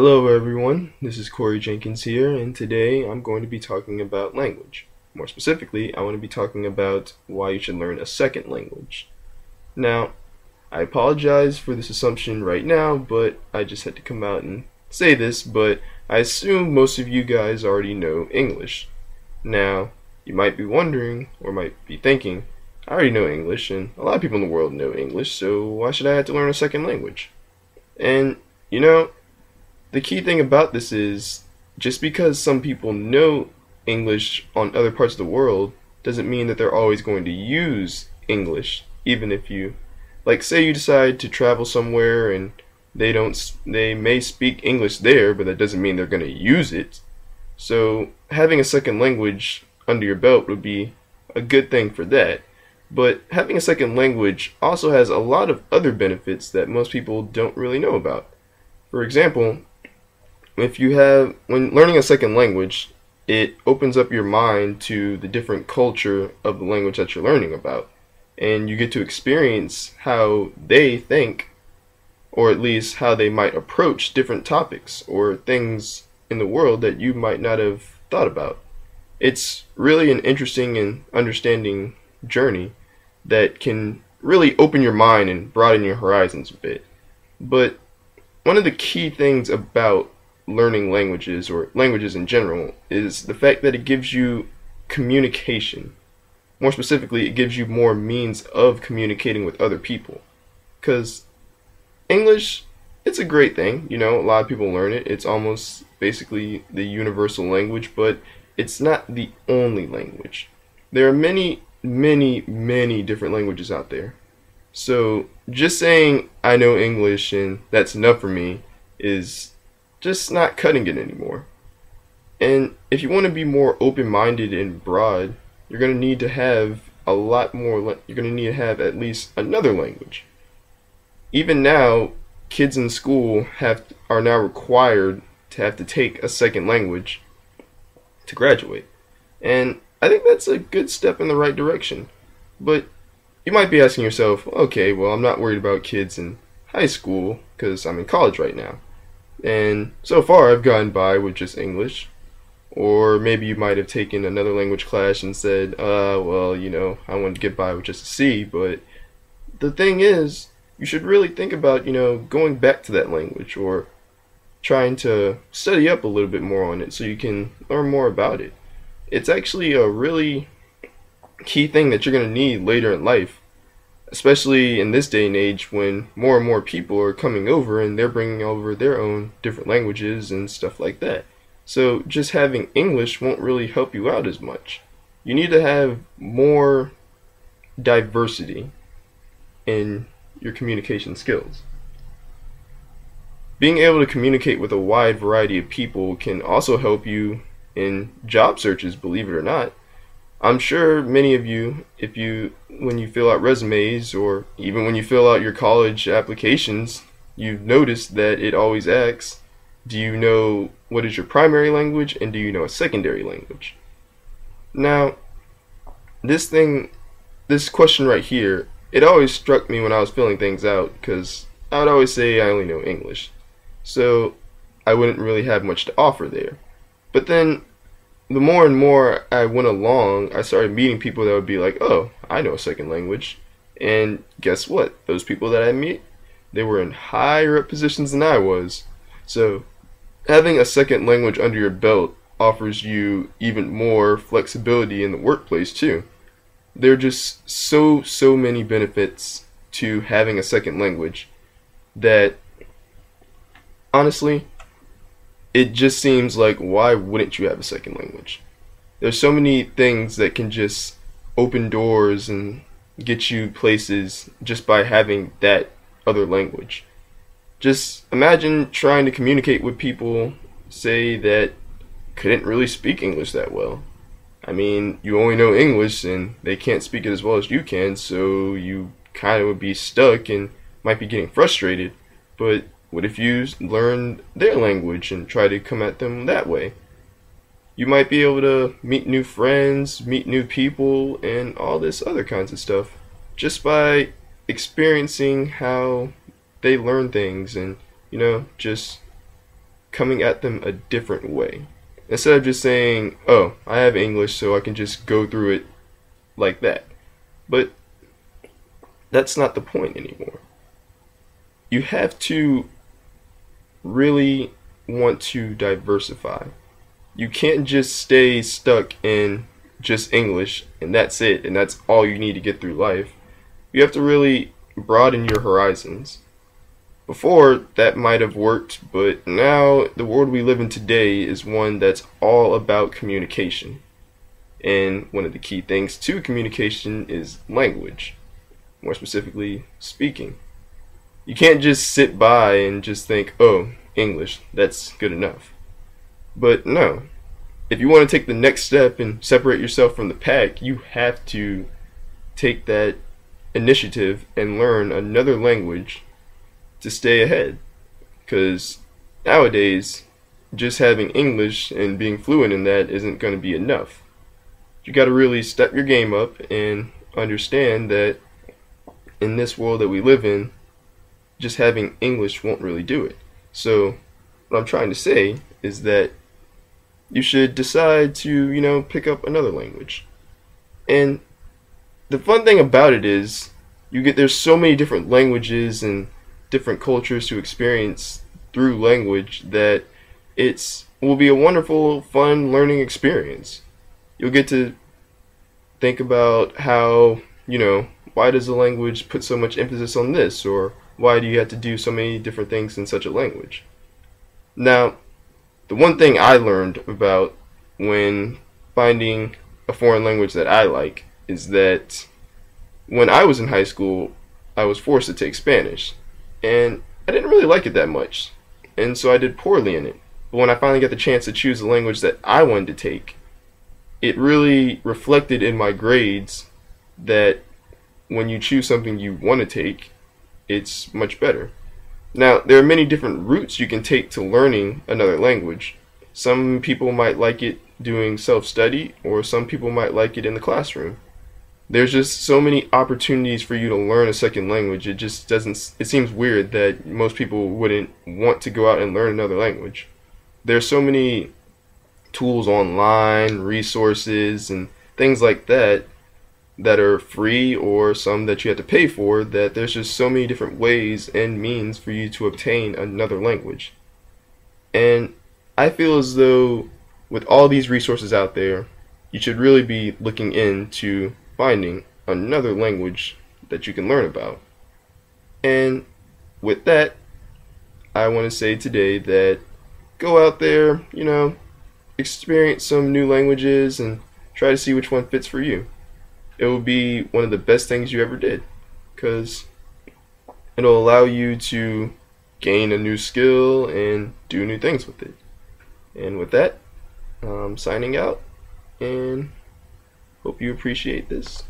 Hello everyone, this is Corey Jenkins here, and today I'm going to be talking about language. More specifically, I want to be talking about why you should learn a second language. Now, I apologize for this assumption right now, but I just had to come out and say this, but I assume most of you guys already know English. Now, you might be wondering, or might be thinking, I already know English, and a lot of people in the world know English, so why should I have to learn a second language? And, the key thing about this is just because some people know English on other parts of the world doesn't mean that they're always going to use English. Even if you, like, say you decide to travel somewhere and they may speak English there, but that doesn't mean they're going to use it. So having a second language under your belt would be a good thing for that. But having a second language also has a lot of other benefits that most people don't really know about. For example, when learning a second language, it opens up your mind to the different culture of the language that you're learning about. And you get to experience how they think, or at least how they might approach different topics or things in the world that you might not have thought about. It's really an interesting and understanding journey that can really open your mind and broaden your horizons a bit. But one of the key things about learning languages, or languages in general, is the fact that it gives you communication. More specifically, it gives you more means of communicating with other people. Because English, it's a great thing, a lot of people learn it. It's almost basically the universal language, but it's not the only language. There are many, many, many different languages out there. So just saying I know English and that's enough for me is just not cutting it anymore. And if you want to be more open-minded and broad, you're going to need to have a lot more, you're going to need to have at least another language. Even now, kids in school are now required to have to take a second language to graduate. And I think that's a good step in the right direction. But you might be asking yourself, okay, well, I'm not worried about kids in high school because I'm in college right now. And so far I've gotten by with just English. Or maybe you might have taken another language class and said, well, I want to get by with just a C. But the thing is, you should really think about, going back to that language or trying to study up a little bit more on it so you can learn more about it. It's actually a really key thing that you're going to need later in life. Especially in this day and age when more and more people are coming over and they're bringing over their own different languages and stuff like that. So just having English won't really help you out as much. You need to have more diversity in your communication skills. Being able to communicate with a wide variety of people can also help you in job searches, believe it or not. I'm sure many of you, when you fill out resumes or even when you fill out your college applications, you've noticed that it always asks, do you know what is your primary language and do you know a secondary language? Now, this question right here, it always struck me when I was filling things out because I would always say I only know English. So I wouldn't really have much to offer there. But then the more and more I went along, I started meeting people that would be like, oh, I know a second language. And guess what? Those people that I meet, they were in higher up positions than I was. So having a second language under your belt offers you even more flexibility in the workplace too. There are just so many benefits to having a second language that, honestly, it just seems like, why wouldn't you have a second language? There's so many things that can just open doors and get you places just by having that other language. Just imagine trying to communicate with people, say, that couldn't really speak English that well. I mean, you only know English and they can't speak it as well as you can, so you kind of would be stuck and might be getting frustrated. But what if you learn their language and try to come at them that way? You might be able to meet new friends, meet new people, and all this other kinds of stuff just by experiencing how they learn things and, just coming at them a different way. Instead of just saying, oh, I have English, so I can just go through it like that. But that's not the point anymore. You have to really want to diversify. You can't just stay stuck in just English and that's it, and that's all you need to get through life. You have to really broaden your horizons. Before, that might have worked, but now the world we live in today is one that's all about communication. And one of the key things to communication is language, more specifically, speaking. You can't just sit by and just think, oh, English, that's good enough. But no, if you want to take the next step and separate yourself from the pack, you have to take that initiative and learn another language to stay ahead. Because nowadays, just having English and being fluent in that isn't going to be enough. You got to really step your game up and understand that in this world that we live in, just having English won't really do it. So what I'm trying to say is that you should decide to, pick up another language. And the fun thing about it is there's so many different languages and different cultures to experience through language that will be a wonderful, fun learning experience. You'll get to think about how, why does a language put so much emphasis on this, or why do you have to do so many different things in such a language? Now, the one thing I learned about when finding a foreign language that I like is that when I was in high school, I was forced to take Spanish, and I didn't really like it that much, and so I did poorly in it. But when I finally got the chance to choose the language that I wanted to take, it really reflected in my grades that when you choose something you want to take, it's much better. Now, there are many different routes you can take to learning another language. Some people might like it doing self-study, or some people might like it in the classroom. There's just so many opportunities for you to learn a second language. It seems weird that most people wouldn't want to go out and learn another language. There's so many tools online, resources, and things like that are free, or some that you have to pay for, that there's just so many different ways and means for you to obtain another language. And I feel as though with all these resources out there, you should really be looking into finding another language that you can learn about. And with that, I want to say today that go out there, experience some new languages and try to see which one fits for you. It will be one of the best things you ever did, because it'll allow you to gain a new skill and do new things with it. And with that, I'm signing out, and hope you appreciate this.